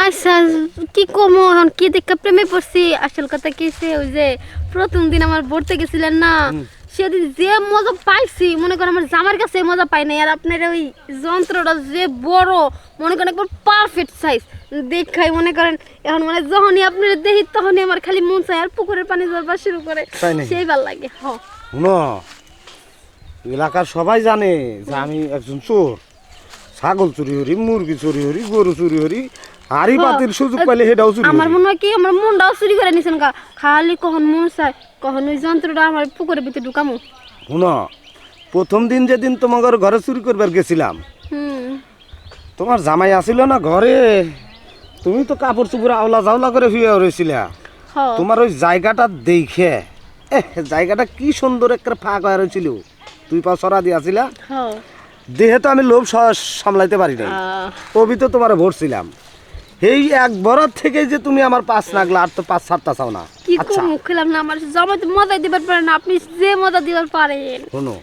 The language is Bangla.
আচ্ছা কি কমো এখন কি দেখে প্রেমে পড়ছি আসল কথা কি সে ওই যে প্রথম দিন আমার পড়তে গেছিলেন না সেদিন যে মজা পাইছি মনে করেন আমার জামার কাছে মজা পাই নাই আর আপনার ওই যন্ত্রটা যে বড় মনে করেন একবার পারফেক্ট সাইজ দেখাই মনে করেন এখন মানে যখনই আপনার দেখি তখনই আমার খালি মন চায় আর পুকুরের পানি ঝরবা শুরু করে সেই ভাল লাগে শুনো এলাকার সবাই জানে যে আমি একজন চোর ছাগল চুরি করি মুরগি চুরি করি গরু চুরি করি হাড়ি পাতির সুযোগ পাইলে সেটাও চুরি আমার মনে হয় কি আমার মনটাও চুরি করে নিছেন গা খালি কখন মন চায় কখন ওই যন্ত্রটা আমার পুকুরের ভিতরে ঢুকামো শুনো প্রথম দিন যেদিন তোমার ঘরে চুরি করবার গেছিলাম তোমার জামাই আসিল না ঘরে তুমি তো কাপড় চুপড় আওলা জাওলা করে শুয়ে রয়েছিলা তোমার ওই জায়গাটা দেখে জায়গাটা কি সুন্দর একটা ফাঁক হয়ে রয়েছিল তুই পা সরা দিয়াছিলা দেহে তো আমি লোভ সামলাইতে পারি নাই কবি তো তোমার ভরছিলাম এই এক বরাত থেকে যে তুমি আমার পাঁচ নাগলা আর তো পাঁচ সাতটা চাও না কি মুখ খেলাম না আমার জামাই তো মজা দিবার পারে না আপনি যে মজা দিবার পারেন শোনো